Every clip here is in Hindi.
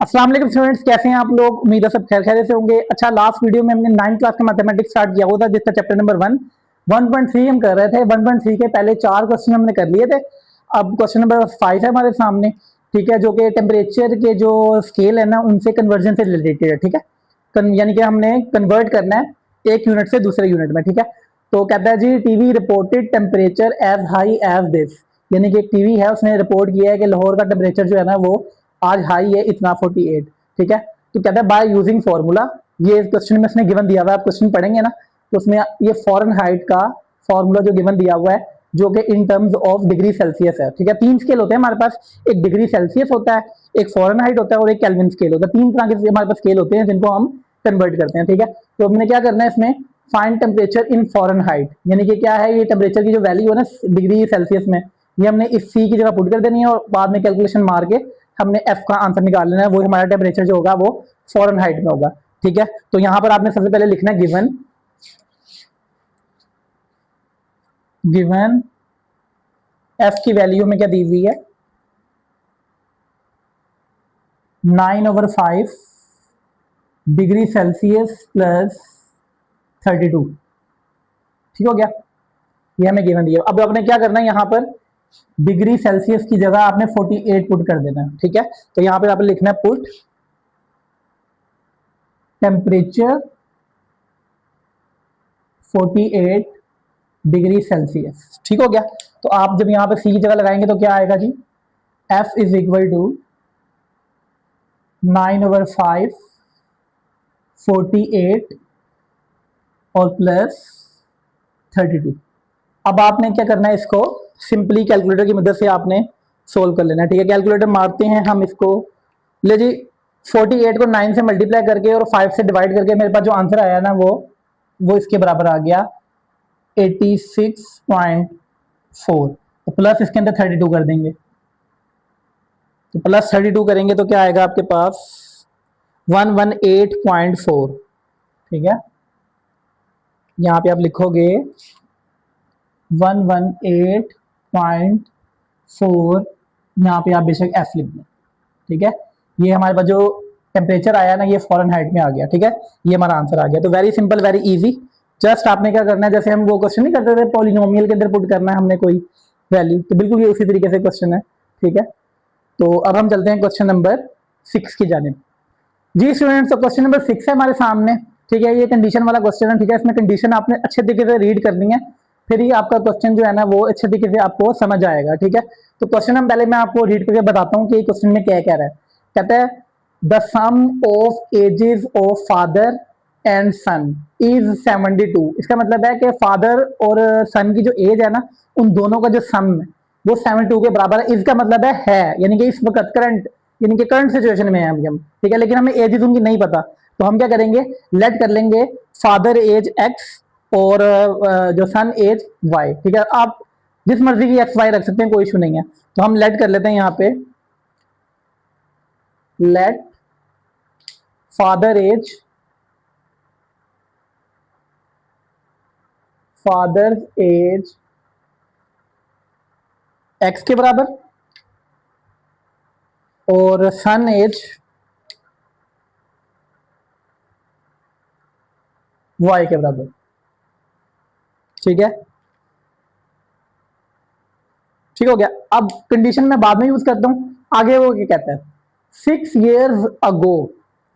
अस्सलाम वालेकुम स्टूडेंट्स, कैसे हैं आप लोग। उम्मीद है सब खैर खैरियत से होंगे। अच्छा, लास्ट वीडियो में हमने 9th क्लास का मैथमेटिक्स स्टार्ट किया हुआ था, जिसका चैप्टर नंबर 1.3 हम कर रहे थे। 1.3 के पहले 4 क्वेश्चन हमने कर लिए थे। अब क्वेश्चन नंबर 5 है हमारे सामने, ठीक है, जो कि टेम्परेचर के जो स्केल है ना, उनसे कन्वर्जन से रिलेटेड है। ठीक है, यानी कि हमने कन्वर्ट करना है एक यूनिट से दूसरे यूनिट में। ठीक है, तो कहता है जी TV reported temperature as high as this, यानी कि एक टीवी है, उसने रिपोर्ट किया है कि लाहौर का टेम्परेचर जो है ना वो आज हाई है इतना 48। ठीक है, तो कहता है बाय यूजिंग फॉर्मूला। ये क्वेश्चन में उसने गिवन दिया हुआ है, आप क्वेश्चन पढ़ेंगे ना तो उसमें ये फॉरेन हाइट का फॉर्मूला जो गिवन दिया हुआ है, जो कि in terms of degree Celsius है। ठीक है, 3 स्केल होते हैं हमारे पास, एक डिग्री सेल्सियस होता है, एक फॉरेन हाइट होता है और एक केल्विन स्केल होता है। 3 तरह के हमारे पास स्केल होते हैं जिनको हम कन्वर्ट करते हैं। ठीक है, तो हमने क्या करना है इसमें, find temperature in foreign height, यानी कि क्या है, ये टेम्परेचर की जो वैल्यू है ना डिग्री सेल्सियस में, ये हमने इस सी की जगह पुट कर देनी है और बाद में कैलकुलेशन मार के हमने एफ का आंसर निकाल लेना है। वो हमारा टेम्परेचर जो होगा वो फॉरेन हाइट में होगा। ठीक है, तो यहां पर आपने सबसे पहले लिखना है गिवन एफ की वैल्यू में क्या दी हुई है, 9/5 डिग्री सेल्सियस प्लस 32। ठीक हो गया, ये हमें गिवन दिया। अब आपने क्या करना है, यहां पर डिग्री सेल्सियस की जगह आपने 48 पुट कर देना है। ठीक है, तो यहां पर आपने लिखना है पुट टेम्परेचर 48 डिग्री सेल्सियस। ठीक हो गया, तो आप जब यहां पर सी की जगह लगाएंगे तो क्या आएगा जी, एफ इज इक्वल टू 9/5 48 और प्लस 32। अब आपने क्या करना है, इसको सिंपली कैलकुलेटर की मदद से आपने सोल्व कर लेना है। ठीक है, कैलकुलेटर मारते हैं हम इसको, ले जी 48 को 9 से मल्टीप्लाई करके और 5 से डिवाइड करके मेरे पास जो आंसर आया ना वो इसके बराबर आ गया 86.4। तो प्लस इसके अंदर 32 कर देंगे, तो प्लस 32 करेंगे तो क्या आएगा आपके पास 118.4। ठीक है, यहां पे आप लिखोगे 118.4, यहाँ पे आप बेशक एफ लिख दें। ठीक है, ये हमारे पास जो टेम्परेचर आया ना ये फॉरेन हाइट में आ गया। ठीक है, ये हमारा आंसर आ गया। तो very simple, very easy. Just आपने क्या करना है, जैसे हम वो क्वेश्चन नहीं करते थे पॉलिनोमियल के अंदर पुट करना है हमने कोई वैल्यू, तो बिल्कुल ये उसी तरीके से क्वेश्चन है। ठीक है, तो अब हम चलते हैं क्वेश्चन नंबर 6 की जानिब। जी स्टूडेंट्स, तो क्वेश्चन नंबर 6 है हमारे सामने। ठीक है, ये कंडीशन वाला क्वेश्चन है। ठीक है, इसमें कंडीशन आपने अच्छे तरीके से रीड करनी है, फिर ही आपका क्वेश्चन जो है ना वो अच्छे तरीके से आपको समझ आएगा। ठीक है, तो क्वेश्चन हम पहले मैं आपको रीड करके बताता हूँ कि क्वेश्चन में क्या कह रहा है। कहता है the sum of ages of father and son is 72। इसका मतलब है कि फादर और सन की जो एज है ना, उन दोनों का जो सम है वो 72 के बराबर है। इसका मतलब है यानी कि इस वक्त करंट, यानी कि करंट सिचुएशन में है अभी हम। ठीक है, लेकिन हमें एजेस उनकी नहीं पता, तो हम क्या करेंगे, लेट कर लेंगे फादर एज एक्स और जो सन एज वाई। ठीक है, आप जिस मर्जी की एक्स वाई रख सकते हैं, कोई इशू नहीं है। तो हम लेट कर लेते हैं यहाँ पे, लेट फादर एज एक्स के बराबर और सन एज वाई के बराबर। ठीक है, ठीक हो गया। अब कंडीशन में बाद में यूज करता हूं, आगे वो क्या कहता है, 6 years अगो,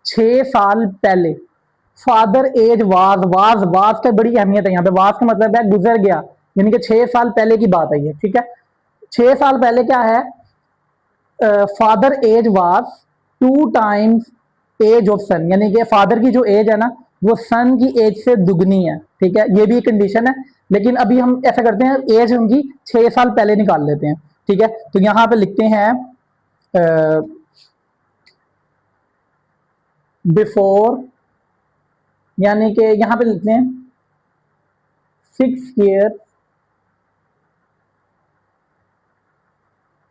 6 साल पहले, फादर एज वाज का बड़ी अहमियत है यहाँ पे। वाज का मतलब है गुजर गया, यानी कि 6 साल पहले की बात है ये। ठीक है, 6 साल पहले क्या है, father age was 2 times age of son, यानी कि फादर की जो एज है ना वो सन की एज से दुगनी है। ठीक है, ये भी कंडीशन है, लेकिन अभी हम ऐसा करते हैं, एज उनकी 6 साल पहले निकाल लेते हैं। ठीक है, तो यहां पे लिखते हैं बिफोर, यानी कि यहां पे लिखते हैं 6 years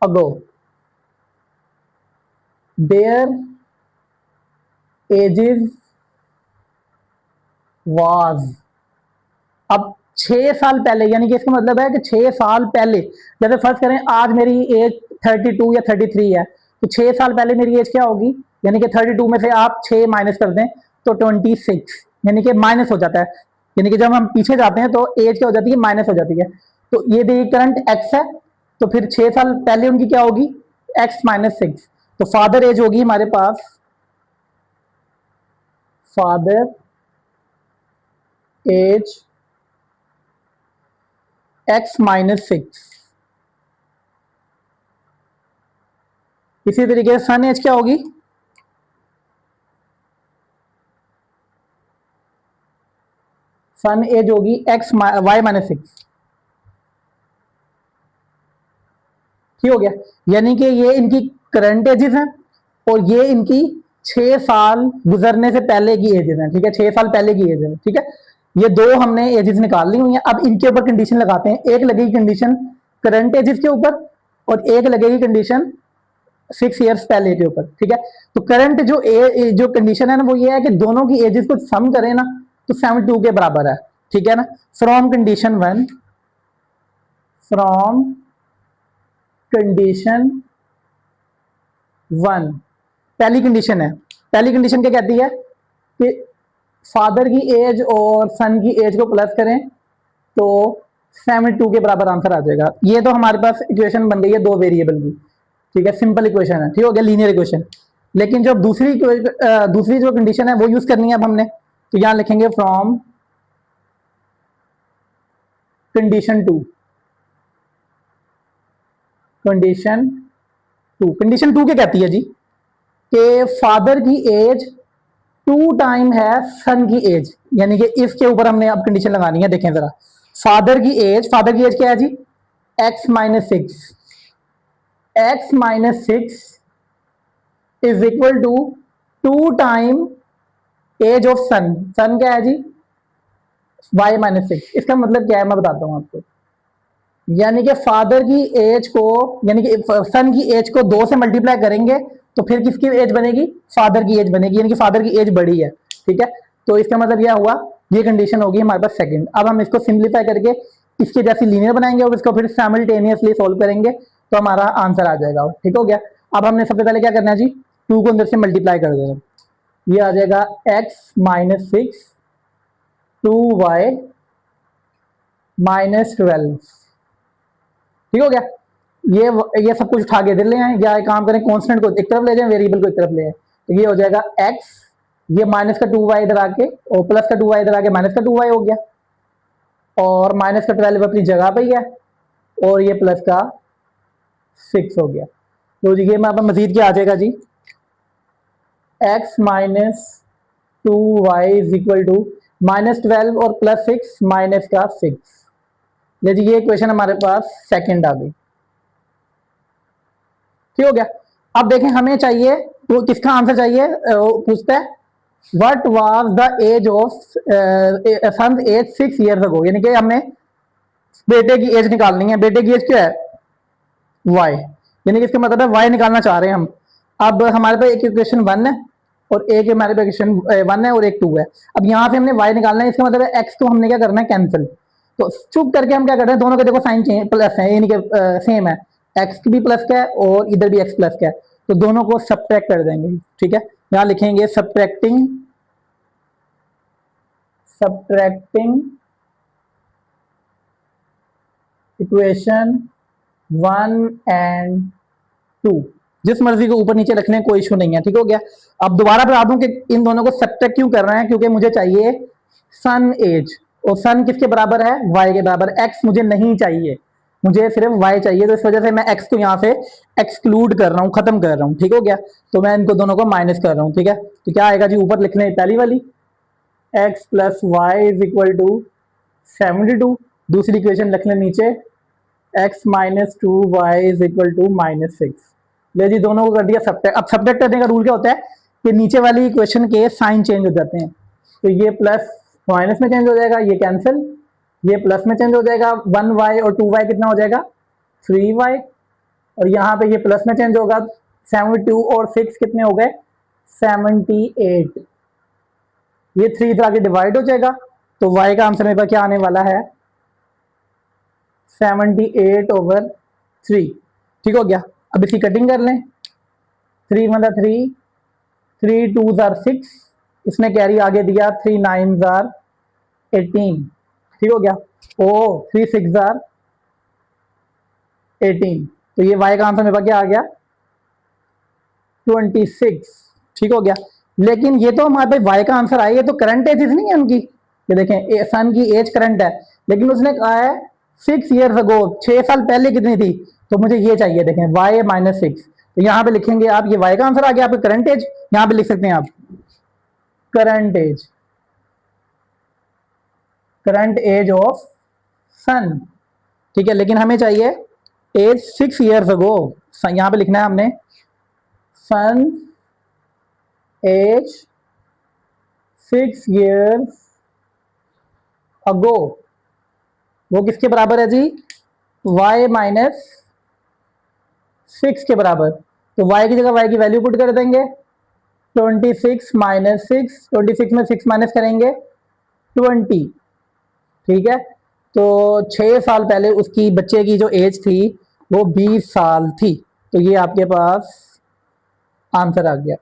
ago there edges was. अब 6 साल पहले, यानी कि इसका मतलब है कि 6 साल पहले, जैसे फर्स्ट करें आज मेरी एज 32 या 33 है, तो 6 साल पहले मेरी एज क्या होगी, यानी कि 32 में से आप 6 माइनस कर दें तो 26, यानी कि माइनस हो जाता है, यानी कि जब हम पीछे जाते हैं तो एज क्या हो जाती है, माइनस हो जाती है। तो ये देखिए करंट एक्स है, तो फिर 6 साल पहले उनकी क्या होगी, एक्स माइनस 6। तो फादर एज होगी हमारे पास, फादर एज एक्स माइनस 6। इसी तरीके से सन एज क्या होगी, सन एज होगी एक्स वाई माइनस 6। ठीक हो गया, यानी कि ये इनकी करंट एजेस हैं और ये इनकी 6 साल गुजरने से पहले की एजेस हैं। ठीक है, 6 साल पहले की एज है। ठीक है, ये दो हमने एजेस निकाल ली हुई हैं। अब इनके ऊपर कंडीशन लगाते हैं, एक लगेगी कंडीशन करंट एजेस के ऊपर और एक लगेगी कंडीशन 6 ईयर्स पहले के ऊपर। ठीक है, तो करंट जो कंडीशन है ना वो ये है कि दोनों की एजेस को सम करें ना तो 72 के बराबर है। ठीक है ना, फ्रॉम कंडीशन 1, फ्रॉम कंडीशन 1, पहली कंडीशन है, पहली कंडीशन क्या कहती है कि फादर की एज और सन की एज को प्लस करें तो 72 के बराबर आंसर आ जाएगा। ये तो हमारे पास इक्वेशन बन गई है दो वेरिएबल की। ठीक है, सिंपल इक्वेशन है, ठीक हो गया, लीनियर इक्वेशन। लेकिन जब दूसरी जो कंडीशन है वो यूज करनी है अब हमने, तो यहां लिखेंगे फ्रॉम कंडीशन 2, कंडीशन 2, कंडीशन 2 क्या कहती है जी कि फादर की एज 2 टाइम है सन की एज, यानी कि इसके ऊपर हमने अब कंडीशन लगानी है। देखें जरा, फादर की एज क्या है जी, x minus 6, x minus 6 is equal to 2 time age of son, son क्या है जी, वाई माइनस 6। इसका मतलब क्या है मैं बताता हूं आपको, यानी कि फादर की एज को, यानी कि सन की एज को 2 से मल्टीप्लाई करेंगे तो फिर किसकी एज बनेगी, फादर की एज बनेगी, यानी कि फादर की एज बड़ी है। ठीक है, तो इसका मतलब यह हुआ, ये कंडीशन होगी हमारे पास सेकंड। अब हम इसको सिंप्लीफाई करके इसके जैसी लीनियर बनाएंगे और इसको फिर साइमल्टेनियसली सोल्व करेंगे तो हमारा आंसर आ जाएगा। ठीक हो गया, अब हमने सबसे पहले क्या करना है जी, 2 को अंदर से मल्टीप्लाई कर देना, ये आ जाएगा एक्स माइनस 6 2y माइनस 12। ठीक हो गया, ये सब कुछ उठा के इधर ले आए, या एक काम करें कांस्टेंट को एक तरफ ले जाएं, वेरिएबल को एक तरफ ले आए, तो ये हो जाएगा x, ये माइनस का 2y इधर आके और प्लस का 2y इधर आके माइनस का 2y हो गया, और माइनस का 12 अपनी जगह पे ही है और ये प्लस का 6 हो गया। तो जी ये मैं मजीद क्या आ जाएगा जी, x minus 2y is equal to minus 12 और प्लस 6 माइनस का 6। ये इक्वेशन हमारे पास सेकंड आ गई। ठीक हो गया, अब देखें हमें चाहिए तो किसका आंसर चाहिए, पूछता है what was the age of son age 6 years ago, यानी कि हमने बेटे की एज निकालनी है। बेटे की एज क्या है, y, यानी कि इसका मतलब है y निकालना चाह रहे हैं हम। अब हमारे पास एक इक्वेशन 1 है और एक हमारे पास इक्वेशन 1 है और एक 2 है। अब यहाँ से हमने y निकालना है, इसका मतलब है x को हमने क्या करना है, कैंसिल। तो चुप करके हम क्या कर रहे हैं, दोनों के देखो साइन चेंज प्लस है, यानी कि सेम है, x भी प्लस का है और इधर भी x प्लस का है, तो दोनों को सब्ट्रैक्ट कर देंगे। ठीक है, यहाँ लिखेंगे सब्ट्रैक्टिंग, सब्ट्रैक्टिंग इक्वेशन 1 एंड 2, जिस मर्जी को ऊपर नीचे रख लें कोई इशू नहीं है। ठीक हो गया, अब दोबारा बता दूं कि इन दोनों को सब्ट्रैक्ट क्यों कर रहे हैं, क्योंकि मुझे चाहिए सन एज, और सन किसके बराबर है, y के बराबर, x मुझे नहीं चाहिए, मुझे सिर्फ y चाहिए, तो इस वजह से मैं x को यहाँ से एक्सक्लूड कर रहा हूँ, खत्म कर रहा हूँ। ठीक हो गया, तो मैं इनको दोनों को माइनस कर रहा हूँ। ठीक है, तो क्या आएगा जी, ऊपर लिख लें पहली वाली x plus Y is equal to 72, दूसरी इक्वेशन लिख लें नीचे x minus 2y is equal to minus 6। ले जी दोनों को कर दिया सब्ट्रैक्ट। अब सब्ट्रैक्ट करने का रूल क्या होता है कि नीचे वाली इक्वेशन के साइन चेंज हो जाते हैं, तो ये प्लस माइनस में चेंज हो जाएगा, ये कैंसिल, ये प्लस में चेंज हो जाएगा, 1y और 2y कितना हो जाएगा, 3y, और यहाँ पे ये प्लस में चेंज होगा, 72 और 6 कितने हो गए, 78, ये 3 इधर आके डिवाइड हो जाएगा, तो y का आंसर मेरे पास क्या आने वाला है, 78/3। ठीक हो गया, अब इसकी कटिंग कर लें, 3 मतलब 3 3 2 आर 6, इसने कैरी आगे दिया 3 9 आर 18, ठीक हो गया। ओ 3 6 आर 18, तो ये y का आंसर मेरे पास क्या आ गया 26, ठीक हो गया। लेकिन ये तो हमारे पास y का आंसर आया, ये तो करंट एज नहीं है उनकी, ये देखें सन की एज करंट है, लेकिन उसने कहा है 6 ईयर्स अगो, 6 साल पहले कितनी थी, तो मुझे ये चाहिए, देखें y माइनस 6, तो यहाँ पे लिखेंगे आप, ये y का आंसर आ गया आपका करंट एज, यहाँ पे लिख सकते हैं आप current age, current age of son, ठीक है। लेकिन हमें चाहिए एज 6 ईयर्स अगो, यहाँ पे लिखना है हमने सन एज 6 ईयर्स अगो, वो किसके बराबर है जी, y माइनस 6 के बराबर, तो y की जगह y की वैल्यू पुट कर देंगे 26 माइनस 6, 26 में 6 माइनस करेंगे 20, ठीक है। तो 6 साल पहले उसकी बच्चे की जो एज थी वो 20 साल थी, तो ये आपके पास आंसर आ गया,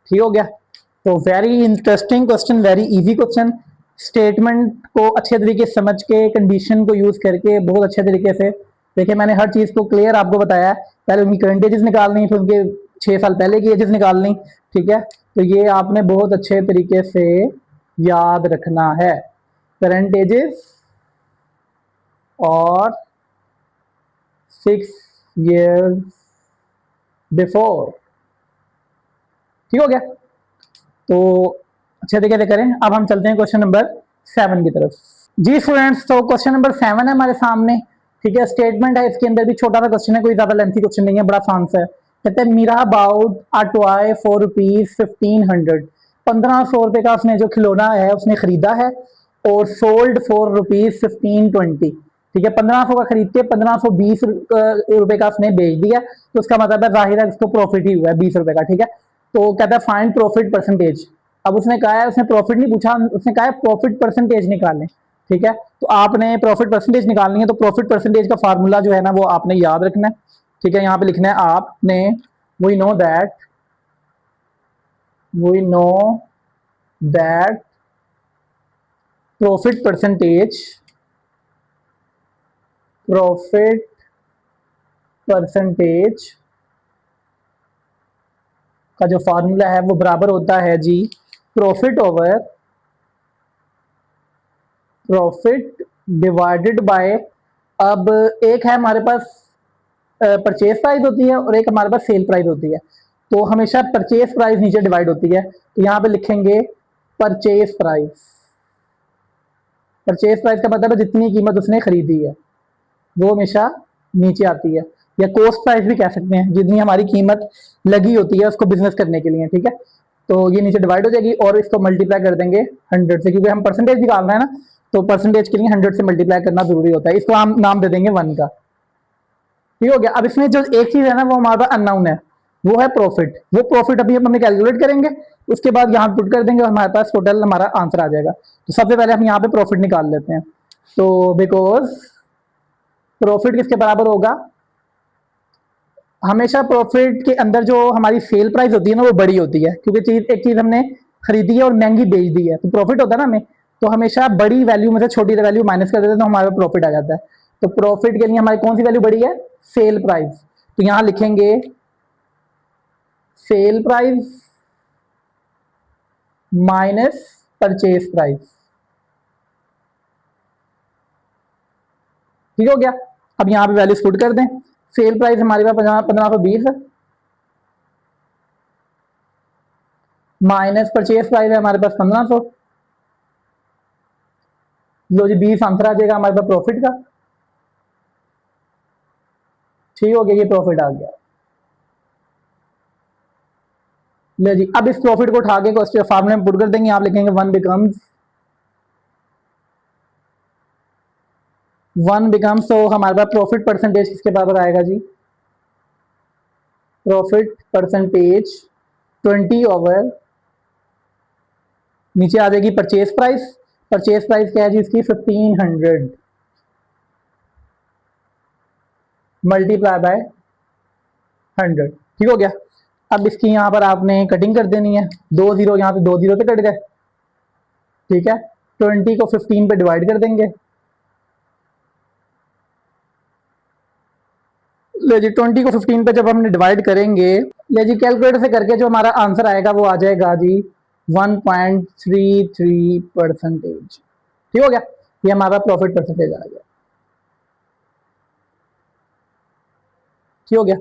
ठीक हो गया। तो very interesting question, very easy question, statement को अच्छे तरीके से समझ के, कंडीशन को यूज करके बहुत अच्छे तरीके से, देखिए मैंने हर चीज को क्लियर आपको बताया है, पहले उनकी करंट एजेस निकालनी, फिर उनके 6 साल पहले की एजेस निकालनी, ठीक है। तो ये आपने बहुत अच्छे तरीके से याद रखना है, करंट एजेस और 6 years बिफोर, ठीक हो गया। तो अच्छे तरीके से करें। अब हम चलते हैं क्वेश्चन नंबर 7 की तरफ। जी स्टूडेंट्स, तो क्वेश्चन नंबर 7 है हमारे सामने, ठीक है। स्टेटमेंट है, इसके अंदर भी छोटा सा क्वेश्चन है, कोई ज्यादा लेंथी क्वेश्चन नहीं है, बड़ा आसान सा है। कहते हैं Meera bought a toy for rupees 1500, 1500 रुपए का उसने जो खिलौना है उसने खरीदा है, और सोल्ड फॉर रुपीज 1520, ठीक है। 1500 का खरीद के 1520 रुपए का उसने बेच दिया, तो उसका मतलब है जाहिर है उसको प्रॉफिट ही हुआ है 20 रुपए का, ठीक है। तो कहता है फाइंड प्रॉफिट परसेंटेज। अब उसने कहा है, उसने प्रॉफिट नहीं पूछा, उसने कहा है प्रॉफिट परसेंटेज निकालें, ठीक है। तो आपने प्रॉफिट परसेंटेज निकालनी है, तो प्रॉफिट परसेंटेज का फार्मूला जो है ना वो आपने याद रखना है, ठीक है। यहाँ पे लिखना है आपने, we know that profit percentage का जो फार्मूला है वो बराबर होता है जी profit over profit divided by, अब एक है हमारे पास परचेज प्राइस होती है और एक हमारे पास सेल प्राइस होती है, तो हमेशा परचेज प्राइस नीचे डिवाइड होती है, तो यहाँ पे लिखेंगे परचेज प्राइस। परचेज प्राइस का मतलब है जितनी कीमत उसने खरीदी है वो हमेशा नीचे आती है, या कॉस्ट प्राइस भी कह सकते हैं, जितनी हमारी कीमत लगी होती है उसको बिजनेस करने के लिए, ठीक है। तो ये नीचे डिवाइड हो जाएगी और इसको मल्टीप्लाई कर देंगे 100 से, क्योंकि हम परसेंटेज निकाल रहे हैं ना, तो परसेंटेज के लिए 100 से मल्टीप्लाई करना जरूरी होता है। इसको हम नाम दे देंगे 1 का, ठीक हो गया। अब इसमें जो एक चीज है ना वो हमारे पास अननाउन है, वो है प्रॉफिट। वो प्रॉफिट अभी हम कैलकुलेट करेंगे, उसके बाद यहाँ पुट कर देंगे और हमारे पास टोटल हमारा आंसर आ जाएगा। तो सबसे पहले हम यहाँ पे प्रॉफिट निकाल लेते हैं, तो बिकॉज प्रॉफिट किसके बराबर होगा, हमेशा प्रॉफिट के अंदर जो हमारी सेल प्राइस होती है ना वो बड़ी होती है, क्योंकि एक चीज हमने खरीदी है और महंगी बेच दी है, तो प्रॉफिट होता है ना हमें, तो हमेशा बड़ी वैल्यू में से छोटी वैल्यू माइनस कर देते हैं तो हमारा प्रॉफिट आ जाता है। तो प्रॉफिट के लिए हमारी कौन सी वैल्यू बड़ी है, सेल प्राइस, तो यहां लिखेंगे sale price minus purchase price, ठीक हो गया। अब यहां पे वैल्यू पुट कर दें, सेल प्राइस हमारे पास 1520 है, माइनस परचेज प्राइस है हमारे पास 1500, लो जी 20 आंसर आ जाएगा हमारे पास प्रॉफिट का, ठीक हो गया, ये प्रॉफिट आ गया। ले जी, अब इस प्रॉफिट को उठा के फार्मूले में पुट कर देंगे, आप लिखेंगे 1 बिकम्स, तो हमारे पास प्रॉफिट परसेंटेज किसके बराबर आएगा जी, प्रॉफिट परसेंटेज 20 ओवर, नीचे आ जाएगी परचेज प्राइस, परचेज प्राइस क्या है जी इसकी 1500 मल्टीप्लाई बाय 100, ठीक हो गया। अब इसकी यहाँ पर आपने कटिंग कर देनी है, 2 जीरो यहाँ से 2 जीरो से कट गए, ठीक है। 20 को 15 पे डिवाइड कर देंगे, ले जी 20 को 15 पे जब हमने डिवाइड करेंगे, ले जी कैलकुलेटर से करके जो हमारा आंसर आएगा वो आ जाएगा जी 1.33%। ठीक हो गया, ये हमारा प्रॉफिट परसेंटेज आ गया। ठीक हो गया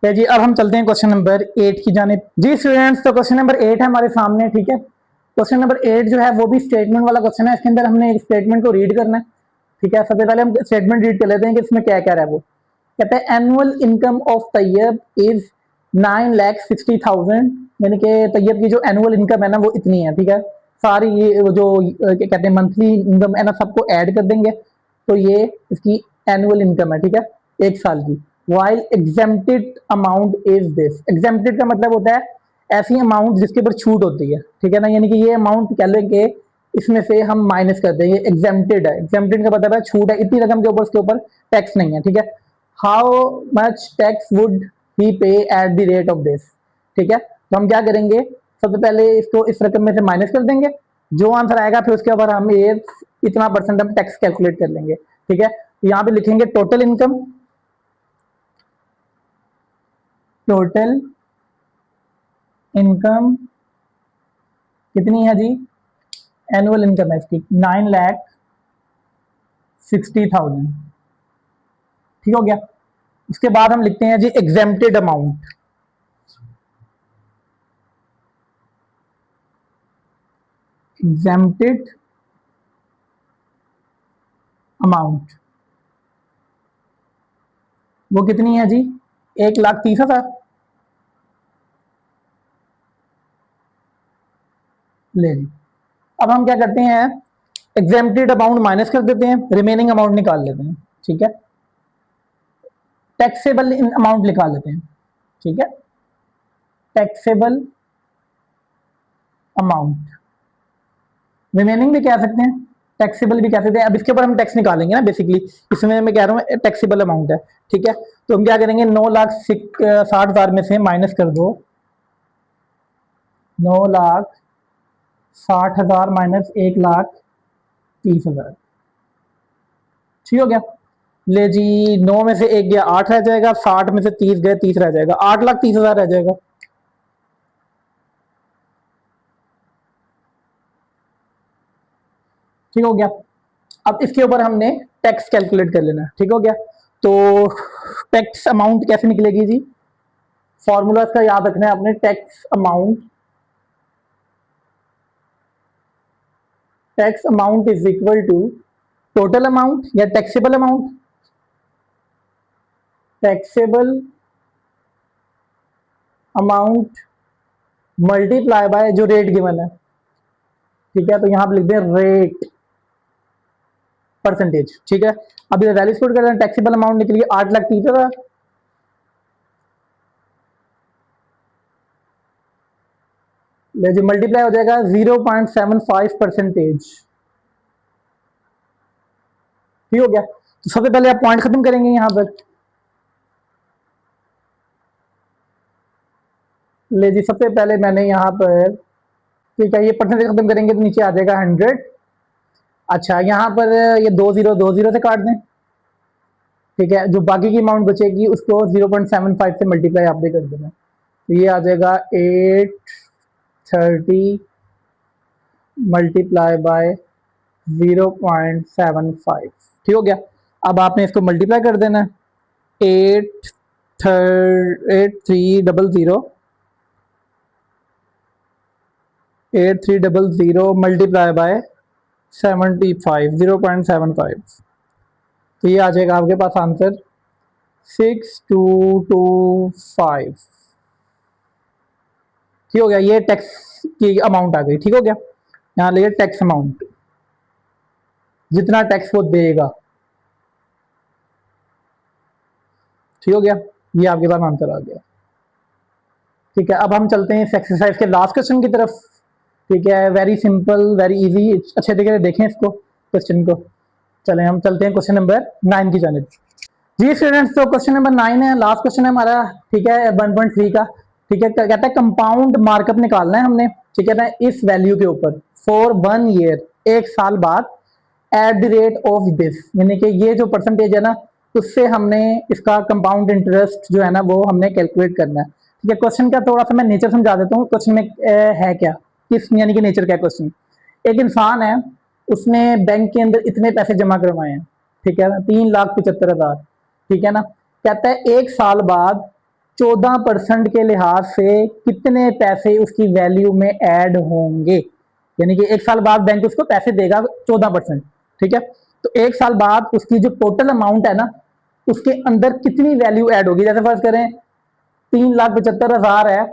जी। अब हम चलते हैं क्वेश्चन नंबर 8 की जानिब। जी स्टूडेंट्स, तो क्वेश्चन नंबर 8 है हमारे सामने, ठीक है। क्वेश्चन नंबर 8 जो है वो भी स्टेटमेंट वाला क्वेश्चन है। इसके अंदर हमने एक स्टेटमेंट को रीड करना है, ठीक है। सबसे पहले हम स्टेटमेंट रीड कर लेते हैं कि इसमें क्या क्या है। वो कहते हैं annual income of Tayyab is 9,60,000, यानी कि तैयब की जो एनुअल इनकम है ना वो इतनी है, ठीक है। सारी ये जो क्या कहते हैं मंथली इनकम है ना, सबको ऐड कर देंगे तो ये इसकी एनुअल इनकम है, ठीक है, एक साल की। While exempted amount is this, exempted का मतलब होता है ऐसी अमाउंट जिसके ऊपर छूट होती है, ठीक है ना, यानी कि ये अमाउंट कह लेंगे इसमें से हम माइनस कर देंगे, एग्जेम्प्टेड है। एग्जेम्प्टेड का मतलब है छूट है, इतनी रकम के ऊपर उसके ऊपर टैक्स नहीं है, ठीक है। How much tax would he pay at the rate of this, ठीक है। तो हम क्या करेंगे, सबसे पहले इसको इस रकम में से माइनस कर देंगे, जो आंसर आएगा फिर उसके ऊपर हम ये इतना परसेंट हम टैक्स कैलकुलेट कर लेंगे, ठीक है। यहाँ पे लिखेंगे टोटल इनकम, टोटल इनकम कितनी है जी, एनुअल इनकम है इसकी 9,60,000, ठीक हो गया। उसके बाद हम लिखते हैं जी एग्जेम्प्टेड अमाउंट, एग्जेम्प्टेड अमाउंट वो कितनी है जी, 1,30,000। ले जी, अब हम क्या करते हैं, एग्जेम्प्टेड अमाउंट माइनस कर देते हैं, रिमेनिंग अमाउंट निकाल लेते हैं, ठीक है। टैक्सेबल अमाउंट निकाल लेते हैं, ठीक है, टैक्सेबल अमाउंट, रिमेनिंग भी कह सकते हैं, टैक्सेबल भी कह सकते हैं। अब इसके ऊपर हम टैक्स निकालेंगे ना, बेसिकली इसमें मैं कह रहा हूँ टैक्सेबल अमाउंट है, ठीक है। तो हम क्या करेंगे, 9,60,000 में से माइनस कर दो, 9,60,000 माइनस 1,30,000, ठीक हो गया। ले जी 9 में से 1 गया 8 रह जाएगा, 60 में से 30 गए 30 रह जाएगा, 8,30,000 रह जाएगा। ठीक हो गया। अब इसके ऊपर हमने टैक्स कैलकुलेट कर लेना, ठीक हो गया। तो टैक्स अमाउंट कैसे निकलेगी जी, फॉर्मूला इसका याद रखना है आपने, tax amount, tax amount is equal to total amount या taxable amount, taxable amount multiply by जो रेट गिवन है, ठीक है। तो यहां पर लिख दें रेट परसेंटेज, ठीक है। अब ये वैल्यूज पुट कर रहे हैं, टैक्सेबल अमाउंट निकली 8,30,000, ले जी मल्टीप्लाई हो जाएगा 0.75%, ठीक हो गया। तो सबसे पहले आप पॉइंट खत्म करेंगे यहां पर, ले जी सबसे पहले मैंने यहां पर, ठीक है, ये परसेंटेज खत्म करेंगे तो नीचे आ जाएगा 100। अच्छा यहाँ पर ये 2 जीरो से काट दें, ठीक है, जो बाकी की अमाउंट बचेगी उसको 0.75 से मल्टीप्लाई आपने कर देना, तो ये आ जाएगा 830 मल्टीप्लाई बाय 0.75, ठीक हो गया। अब आपने इसको मल्टीप्लाई कर देना है, 8300 मल्टीप्लाई बाय 75, 0.75, तो ये आ जाएगा आपके पास आंसर 6225, ठीक हो गया। ये टैक्स की अमाउंट आ गई, ठीक हो गया। यहाँ लिखिए टैक्स अमाउंट, जितना टैक्स वो देगा, ठीक हो गया, ये आपके पास आंसर आ गया, ठीक है। अब हम चलते हैं इस एक्सरसाइज के लास्ट क्वेश्चन की तरफ, ठीक है। वेरी सिंपल, वेरी इजी, अच्छे तरीके से देखें इसको क्वेश्चन को। चलें हम चलते हैं क्वेश्चन नंबर 9 की जानिब। जी स्टूडेंट्स, तो क्वेश्चन नंबर 9 है, लास्ट क्वेश्चन है हमारा, ठीक है, 1.3 का। ठीक है, कहता है कंपाउंड मार्कअप निकालना है हमने, ठीक है ना, इस वैल्यू के ऊपर फॉर 1 ईयर, 1 साल बाद, eight the rate of this, यानी कि ये जो परसेंटेज है ना, उससे हमने इसका कंपाउंड इंटरेस्ट जो है ना वो हमने कैलकुलेट करना है। ठीक है, क्वेश्चन का थोड़ा सा मैं नेचर समझा देता हूँ, क्वेश्चन में है क्या, किस यानी कि नेचर क्या क्वेश्चन। एक इंसान है, उसने बैंक के अंदर इतने पैसे जमा करवाए हैं, ठीक है ना, 3,75,000, ठीक है ना। कहता है 1 साल बाद 14% के लिहाज से कितने पैसे उसकी वैल्यू में ऐड होंगे, यानी कि 1 साल बाद बैंक उसको पैसे देगा 14%, ठीक है। तो 1 साल बाद उसकी जो टोटल अमाउंट है ना, उसके अंदर कितनी वैल्यू ऐड होगी। जैसे फर्ज करें 3,75,000 है,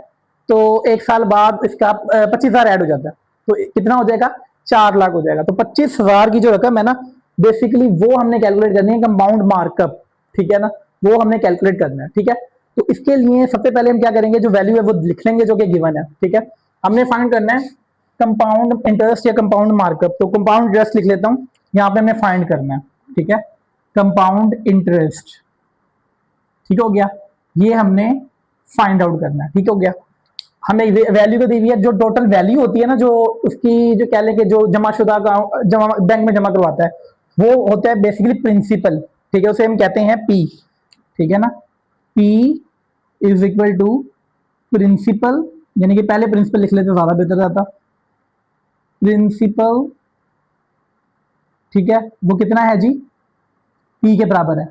तो 1 साल बाद इसका 25,000 ऐड हो जाता है, तो कितना हो जाएगा, 4 लाख हो जाएगा। तो 25,000 की जो रकम है ना, बेसिकली वो हमने कैलकुलेट करनी है कंपाउंड मार्कअप, ठीक है ना, वो हमने कैलकुलेट करना है। ठीक है, तो इसके लिए सबसे पहले हम क्या करेंगे, जो वैल्यू है वो लिख लेंगे जो कि गिवन है। ठीक है, हमने फाइंड करना है कंपाउंड इंटरेस्ट या कंपाउंड मार्कअप। तो कंपाउंड इंटरेस्ट लिख लेता हूं, यहां पे हमें फाइंड करना है। ठीक है, कंपाउंड इंटरेस्ट, ठीक हो गया, ये हमने फाइंड आउट करना है। ठीक हो गया, हमें वैल्यू को दी हुई है, जो टोटल वैल्यू होती है ना, जो उसकी जो कह लें कि जो जमाशुदा जमा बैंक में जमा करवाता है, वो होता है बेसिकली प्रिंसिपल। ठीक है, उसे हम कहते हैं पी, ठीक है ना, P is equal to principal, यानी कि पहले प्रिंसिपल लिख लेते ज्यादा बेहतर रहता। प्रिंसिपल, ठीक है, वो कितना है जी, पी के बराबर है,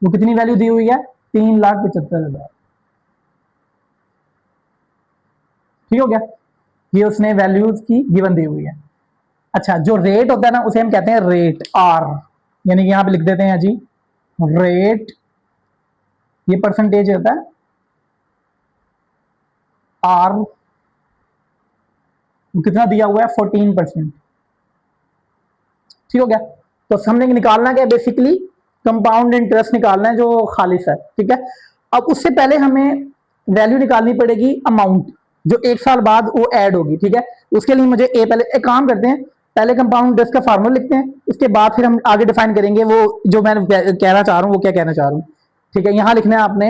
वो कितनी वैल्यू दी हुई है, 3,75,000। ठीक हो गया, ये उसने वैल्यूज की गिवन दी हुई है। अच्छा, जो रेट होता है ना, उसे हम कहते हैं रेट, आर, यानी कि यहां पे लिख देते हैं जी रेट, ये परसेंटेज होता है आर, कितना दिया हुआ है, 14%। ठीक हो गया, तो हमने निकालना क्या, बेसिकली कंपाउंड इंटरेस्ट निकालना है जो खालिश है। ठीक है, अब उससे पहले हमें वैल्यू निकालनी पड़ेगी अमाउंट, जो 1 साल बाद वो ऐड होगी। ठीक है, उसके लिए मुझे पहले एक काम करते हैं, पहले कंपाउंड इंटरेस्ट का फार्मूला लिखते हैं, उसके बाद फिर हम आगे डिफाइन करेंगे वो जो मैं कहना चाह रहा हूँ, वो क्या कहना चाह रहा हूँ। ठीक है, यहां लिखना है आपने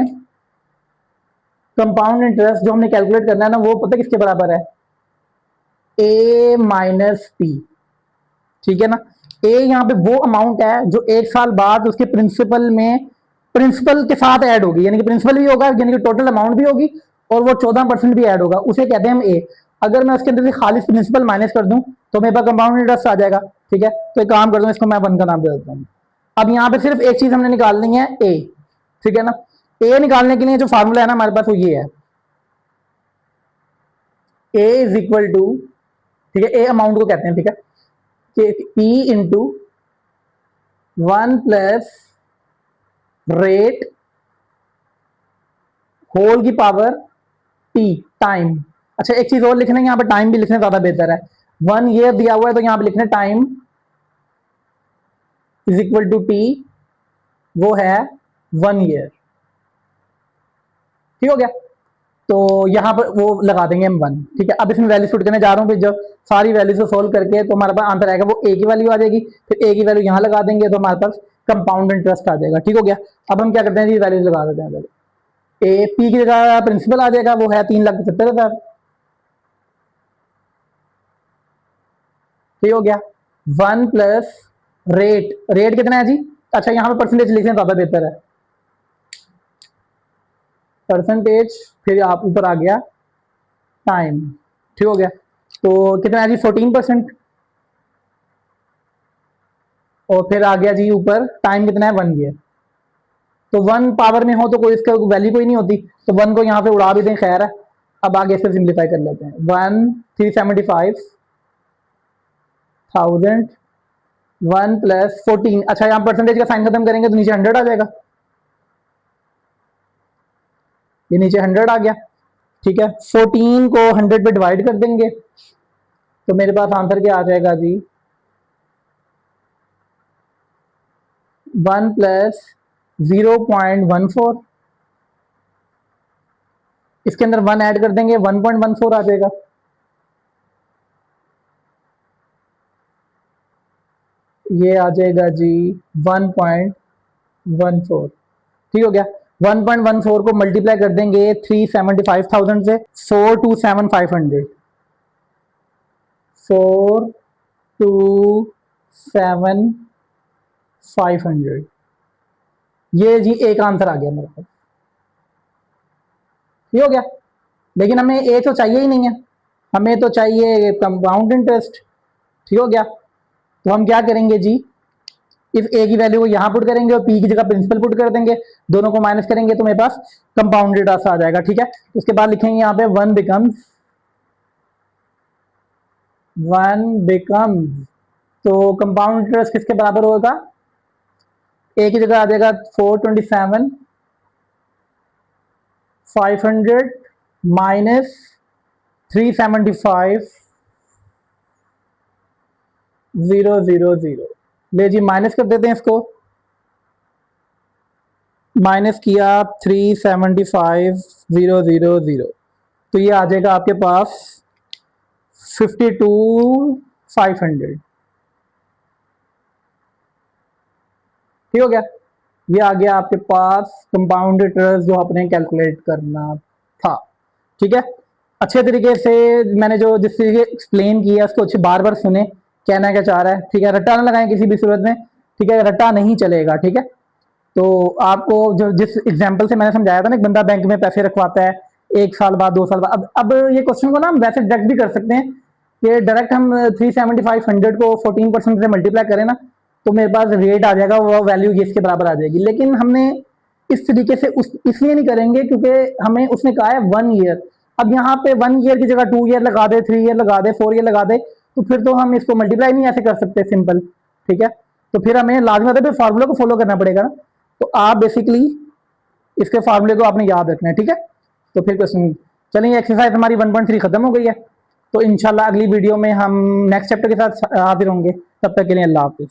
कंपाउंड इंटरेस्ट जो हमने कैलकुलेट करना है ना, वो पता किसके बराबर है, ए माइनस पी। ठीक है ना, ए यहाँ पे वो अमाउंट है जो 1 साल बाद उसके प्रिंसिपल में प्रिंसिपल के साथ ऐड होगी, यानी कि प्रिंसिपल भी होगा, यानी कि टोटल अमाउंट भी होगी, और वो 14% भी ऐड होगा, उसे कहते हैं हम ए। अगर मैं उसके अंदर से खाली प्रिंसिपल माइनस कर दूं तो मेरे पास कंपाउंड इंटरेस्ट आ जाएगा। ठीक है, तो एक काम कर दूं, इसको मैं 1 का नाम दे देता हूँ। अब यहाँ पे सिर्फ एक चीज हमने निकालनी है, ए। ठीक है ना, ए निकालने के लिए जो फार्मूला है ना हमारे पास, वो ये है, ए इज इक्वल टू, ठीक है, ए अमाउंट को कहते हैं, ठीक है, कि P into 1 plus rate whole की पावर टी, टाइम। अच्छा, एक चीज और लिखना है, यहाँ पे टाइम भी लिखना ज्यादा बेहतर है। 1 ईयर दिया हुआ है, तो यहाँ पे लिखना time is equal to T, वो है 1 ईयर। ठीक हो गया, तो यहाँ पर वो लगा देंगे हम 1। ठीक है, अब इसमें वैल्यू पुट करने जा रहा हूँ, फिर जब सारी वैल्यूज को सोल्व करके तो हमारे पास आंसर आएगा, वो ए की वैल्यू आ जाएगी, फिर ए की वैल्यू यहाँ लगा देंगे तो हमारे पास कंपाउंड इंटरेस्ट आ जाएगा। ठीक हो गया, अब हम क्या करते हैं जी, वैल्यूज लगा देते हैं। ए पी की जगह प्रिंसिपल आ जाएगा, वो है 3,75,000। ठीक हो गया, 1 प्लस रेट, रेट कितना है जी, अच्छा यहाँ पे परसेंटेज लिखना ज्यादा बेहतर है, परसेंटेज, फिर आप ऊपर आ गया टाइम। ठीक हो गया, तो कितना है जी, 14%, और फिर आ गया जी ऊपर टाइम कितना है, 1 ईयर। तो 1 पावर में हो तो कोई इसका वैल्यू कोई नहीं होती, तो 1 को यहाँ पे उड़ा भी दें, खैर है। अब आगे से सिंप्लीफाई कर लेते हैं, 1,375,000, 1 प्लस 14, अच्छा यहाँ परसेंटेज का साइन खत्म करेंगे तो नीचे 100 आ जाएगा, ये नीचे 100 आ गया। ठीक है, 14 को 100 पे डिवाइड कर देंगे, तो मेरे पास आंसर क्या आ जाएगा जी, 1 प्लस 0.14, इसके अंदर 1 ऐड कर देंगे, 1.14 आ जाएगा। ये आ जाएगा जी 1.14। ठीक हो गया। 1.14 को मल्टीप्लाई कर देंगे 375,000 से, 427,500, 427,500, ये जी एक आंसर आ गया मेरे पास। ये हो गया। लेकिन हमें ए तो चाहिए ही नहीं है, हमें तो चाहिए कंपाउंड इंटरेस्ट। ठीक हो गया। तो हम क्या करेंगे जी, इस ए की वैल्यू को यहां पुट करेंगे और पी की जगह प्रिंसिपल पुट कर देंगे, दोनों को माइनस करेंगे तो मेरे पास कंपाउंडेड आ जाएगा। ठीक है। उसके बाद लिखेंगे यहाँ पे वन बिकम्स, तो कंपाउंड इंटरेस्ट किसके बराबर होगा, ए की जगह आ जाएगा 427,500 माइनस 375,000। ले जी माइनस कर देते हैं इसको, माइनस किया 375,000, तो ये आ जाएगा आपके पास 52,500। ठीक हो गया। ये आ गया आपके पास कंपाउंड इंटरेस्ट जो आपने कैलकुलेट करना था। ठीक है। अच्छे तरीके से मैंने जो जिस तरीके एक्सप्लेन किया उसको अच्छे बार बार सुने, कहना क्या चाह रहा है। ठीक है। रट्टा ना लगाएं किसी भी सूरत में। ठीक है। रट्टा नहीं चलेगा। ठीक है। तो आपको जो जिस एग्जाम्पल से मैंने समझाया था ना, एक बंदा बैंक में पैसे रखवाता है 1 साल बाद 2 साल बाद, अब ये क्वेश्चन को ना हम वैसे डायरेक्ट भी कर सकते हैं कि डायरेक्ट हम 375,100 को 14% से मल्टीप्लाई करें ना, तो मेरे पास रेट आ जाएगा, वो वैल्यू इसके बराबर आ जाएगी। लेकिन हमने इस तरीके से इसलिए नहीं करेंगे क्योंकि हमें उसने कहा है 1 ईयर। अब यहाँ पे 1 ईयर की जगह 2 ईयर लगा दे, 3 ईयर लगा दे, 4 ईयर लगा दे, तो फिर तो हम इसको मल्टीप्लाई नहीं ऐसे कर सकते सिंपल। ठीक है। तो फिर हमें लाजमी होता है फार्मूला को फॉलो करना पड़ेगा ना। तो आप बेसिकली इसके फार्मूले को आपने याद रखना है। ठीक है। तो फिर क्वेश्चन, चलिए एक्सरसाइज हमारी 1.3 खत्म हो गई है। तो इंशाल्लाह अगली वीडियो में हम नेक्स्ट चैप्टर के साथ हाजिर होंगे। तब तक के लिए अल्लाह हाफिज।